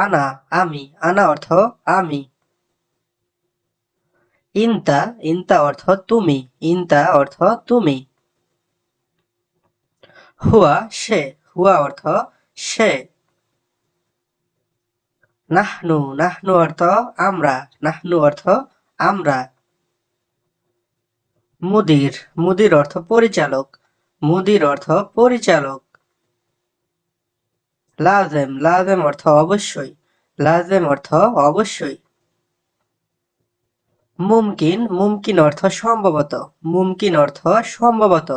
আনা আমি, আনা অর্থ আমি। ইনতা, ইনতা অর্থ তুমি, ইনতা অর্থ তুমি। হুয়া সে, হুয়া অর্থ সে। নাহনু, নাহনু অর্থ আমরা, নাহনু অর্থ আমরা। মুদির, মুদির অর্থ পরিচালক, মুদির অর্থ পরিচালক। লাজেম, লাজেম অর্থ অবশ্যই, লাজেম অর্থ অবশ্যই। মুমকিন, মুমকিন অর্থ সম্ভবত, মুমকিন অর্থ সম্ভবত।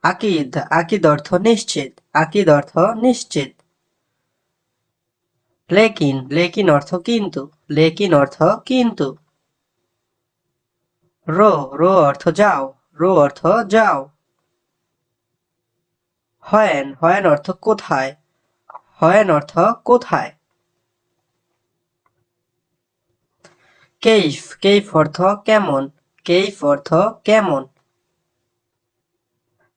আকিদ, আকিদ অর্থ নিশ্চিত, আকিদ অর্থ নিশ্চিত। লেকিন, লেকিন অর্থ কিন্তু, লেকিন অর্থ কিন্তু। রো, রো অর্থ যাও, রো অর্থ যাও। হয়েন, হয়েন অর্থ কোথায়, হয়েন অর্থ কোথায়। কেইফ, কেইফ অর্থ কেমন, কেইফ অর্থ কেমন।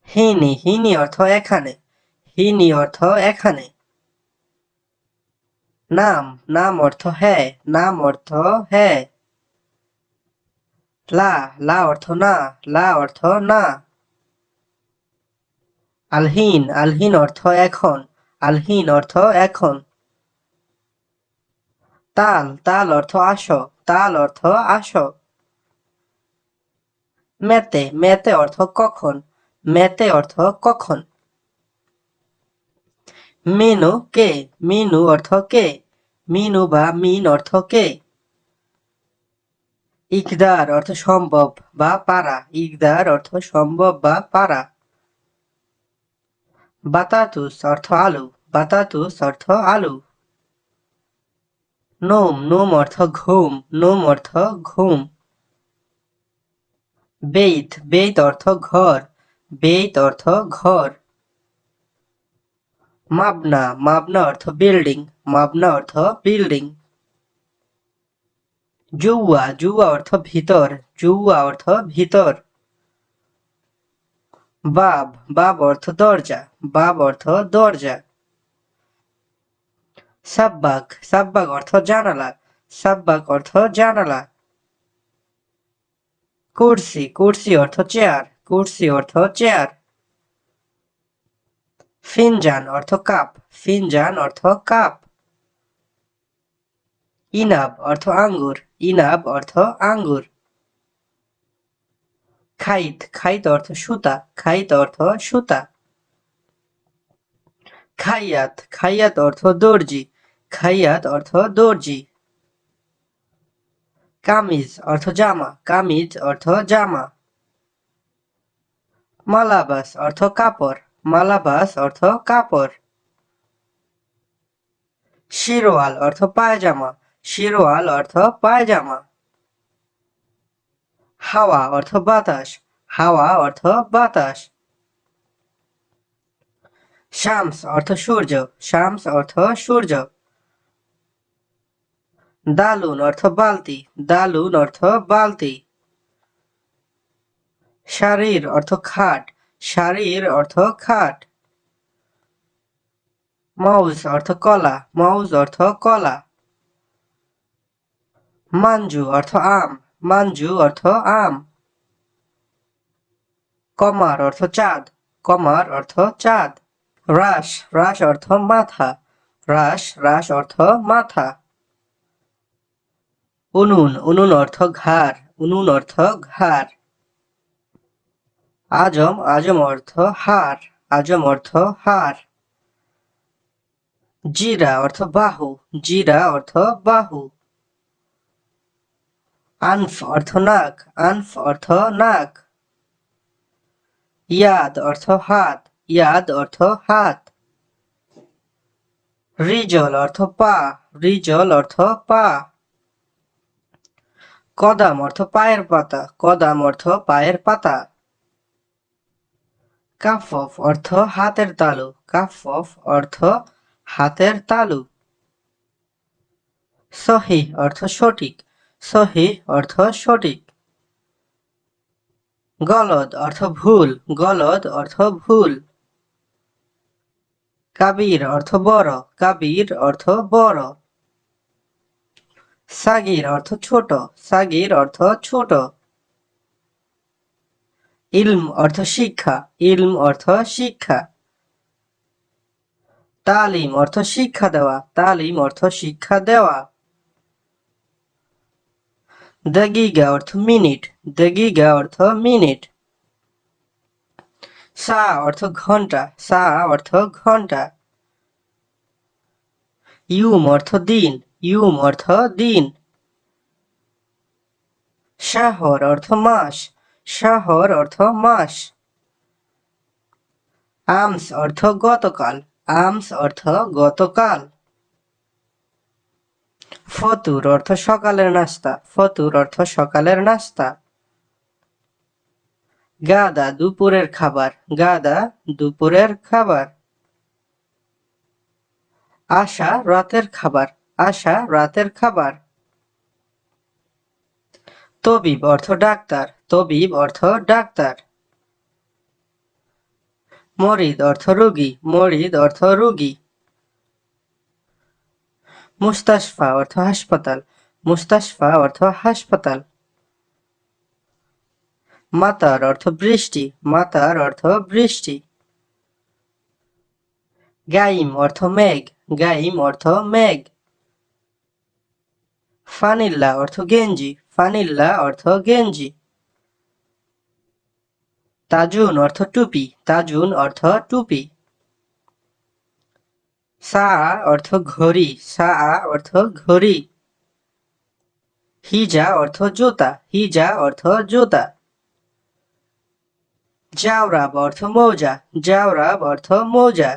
হিনি, হিনি অর্থ এখানে, হিনি অর্থ এখানে। নাম, নাম অর্থ হ্যাঁ, নাম অর্থ হ্যাঁ। লা, লা অর্থ না, লা অর্থ না। আলহিন, আলহিন অর্থ এখন, আলহিন অর্থ এখন। তাল, তাল অর্থ আসো, তাল অর্থ আসো। মেতে, মেতে অর্থ কখন, মেতে অর্থ কখন। মিনু কে, মিনু অর্থ কে, মিনু বা মিন অর্থ কে। ইকদার অর্থ সম্ভব বা পারা, ইকদার অর্থ সম্ভব বা পারা। বাতাতুস অর্থ আলু, বাতাতুস অর্থ আলু। নোম, নোম অর্থ ঘুম, নোম অর্থ ঘুম। বেইত, বেইত অর্থ ঘর, বেইত অর্থ ঘর। মাবনা, মাবনা অর্থ বিল্ডিং, মাবনা অর্থ বিল্ডিং। জুয়া, জুয়া অর্থ ভিতর, জুয়া অর্থ ভিতর। বাব, বাব অর্থ দরজা, বাব অর্থ দরজা। সাব্বাক, সাব্বাক অর্থ জানালা, সাব্বাক অর্থ জানালা। কুরসি, কুরসি অর্থ চেয়ার, কুরসি অর্থ চেয়ার। ফিনজান অর্থ কাপ, ফিনজান অর্থ কাপ। ইনাব অর্থ আঙ্গুর, ইনাব অর্থ আঙ্গুর। খাইত, খাইত অর্থ সুতা, খাইত অর্থ সুতা। খাইয়াত, খাইয়াত অর্থ দর্জি, খাইয়াত অর্থ দর্জি। কামিজ অর্থ জামা, কামিজ অর্থ জামা। মালাবাস অর্থ কাপড়, মালাবাস অর্থ কাপড়। শিরোয়াল অর্থ পায়জামা, শিরোয়াল অর্থ পায়জামা। হাওয়া অর্থ বাতাস, হাওয়া অর্থ বাতাস। শামস অর্থ সূর্য, শামস অর্থ সূর্য। দালুন অর্থ বালতি, দালুন অর্থ বালতি। শারীর অর্থ খাট, শারীর অর্থ খাট। মাউস অর্থ কলা, মাউস অর্থ কলা। মাঞ্জু অর্থ আম, মাঞ্জু অর্থ আম। কমার অর্থ চাঁদ, কমার অর্থ চাঁদ। রাস, রাস অর্থ মাথা, রাস, রাস অর্থ মাথা। উনুন, উনুন অর্থ ঘাড়, উনুন অর্থ ঘাড়। আজম, আজম অর্থ হাড়, আজম অর্থ হাড়। জিরা অর্থ বাহু, জিরা অর্থ বাহু। আনফ অর্থ নাক, আনফ অর্থ নাক। ইয়াদ অর্থ হাত, ইয়াদ অর্থ হাত। রিজল অর্থ পা, রিজল অর্থ পা। কদাম অর্থ পায়ের পাতা, কদাম অর্থ পায়ের পাতা। কাফফ অর্থ হাতের তালু, কাফফ অর্থ হাতের তালু। সহিহ অর্থ সঠিক, সহিহ অর্থ সঠিক। গলদ অর্থ ভুল, গলদ অর্থ ভুল। কাবির অর্থ বড়, কাবির অর্থ বড়। সাগির অর্থ ছোট, সাগির অর্থ ছোট। ইলম অর্থ শিক্ষা, ইলম অর্থ শিক্ষা। তালিম অর্থ শিক্ষা দেওয়া, তালিম অর্থ শিক্ষা দেওয়া। দাগিগা অর্থ মিনিট, দাগিগা অর্থ মিনিট। সা অর্থ ঘন্টা, সা অর্থ ঘন্টা। ইউম অর্থ দিন, ইউম অর্থ দিন। শাহর অর্থ মাস, শাহর অর্থ মাস। আমস অর্থ গতকাল, আমস অর্থ গতকাল। ফতুর অর্থ সকালের নাস্তা, ফতুর অর্থ সকালের নাস্তা। গাদা দুপুরের খাবার, গাদা দুপুরের খাবার। আশা রাতের খাবার, আশা রাতের খাবার। তবিব অর্থ ডাক্তার, তবিব অর্থ ডাক্তার। মরিদ অর্থ রোগী, মরিদ অর্থ রোগী। মুস্তাশফা অর্থ হাসপাতাল, মুস্তাশফা অর্থ হাসপাতাল। মাতার অর্থ বৃষ্টি, মাতার অর্থ বৃষ্টি। গাইম অর্থ মেঘ, গাইম অর্থ মেঘ। ফানিল্লা অর্থ গেঞ্জি, ফানিল্লা অর্থ গেঞ্জি। তাজুন অর্থ টুপি, তাজুন অর্থ টুপি। সা অর্থ ঘড়ি, সা অর্থ ঘড়ি। হিজা অর্থ জুতা, হিজা অর্থ জুতা। জাওরাব অর্থ মৌজা, জাওরাব অর্থ মৌজা।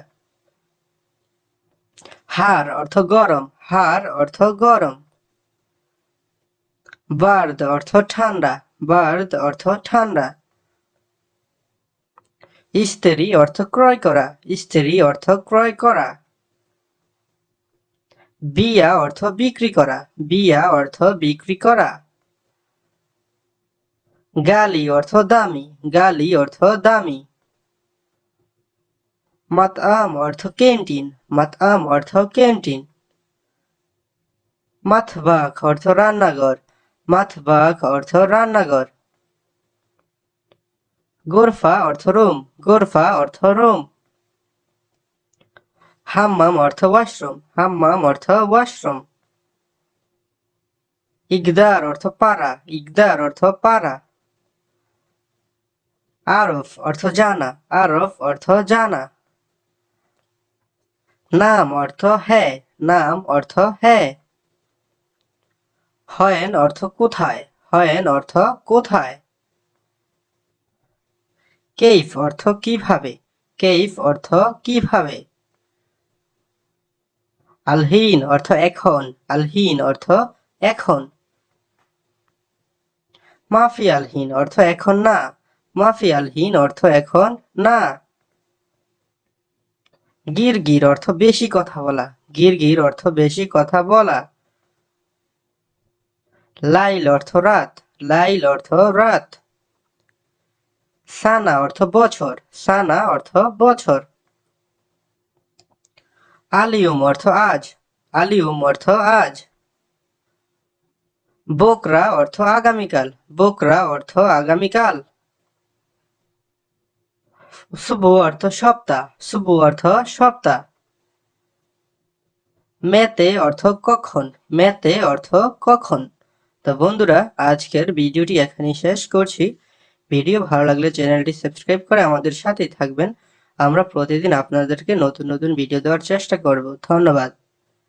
হার অর্থ গরম, হার অর্থ গরম। বার্দ অর্থ ঠান্ডা, বার্দ অর্থ ঠান্ডা। ইস্তেরি অর্থ ক্রয় করা, ইস্তেরি অর্থ ক্রয় করা। বিয়া অর্থ বিক্রি করা, বিয়া অর্থ বিক্রি করা। গালি অর্থ দামি, গালি অর্থ দামি। মাতআম অর্থ ক্যান্টিন, মাতআম অর্থ ক্যান্টিন। মাতবাখ অর্থ রান্নাঘর, মাতবাখ অর্থ রান্নাঘর। গোরফা অর্থ রুম, গোরফা অর্থ রুম। হাম্মাম অর্থ ওয়াশরুম, হাম্মাম অর্থ ওয়াশরুম। ইকদার অর্থ পারা, ইকদার অর্থ পারা। আরফ অর্থ জানা, আরফ অর্থ জানা। নাম অর্থ হ্যাঁ, নাম অর্থ হ্যাঁ। হয়েন অর্থ কোথায়, হয়েন অর্থ কোথায়। কেইফ অর্থ কিভাবে, কেইফ অর্থ কিভাবে। আলহিন অর্থ এখন, আলহিন অর্থ এখন। মাফি আলহিন অর্থ এখন না, মাফি আলহিন অর্থ এখন না। গিরগির অর্থ বেশি কথা বলা, গিরগির অর্থ বেশি কথা বলা। লাইল অর্থ রাত, লাইল অর্থ রাত। সানা অর্থ বছর, সানা অর্থ বছর। আলিউম অর্থ আজ, আলিউম অর্থ আজ। বোকরা অর্থ আগামীকাল, বোকরা অর্থ আগামীকাল। শুভ অর্থ সপ্তাহ, শুভ অর্থ সপ্তাহ। মেতে অর্থ কখন, মেতে অর্থ কখন। তো বন্ধুরা, আজকের ভিডিওটি এখানেই শেষ করছি। ভিডিও ভালো লাগলে চ্যানেলটি সাবস্ক্রাইব করে আমাদের সাথেই থাকবেন। আমরা প্রতিদিন আপনাদেরকে নতুন নতুন ভিডিও দেওয়ার চেষ্টা করব। ধন্যবাদ।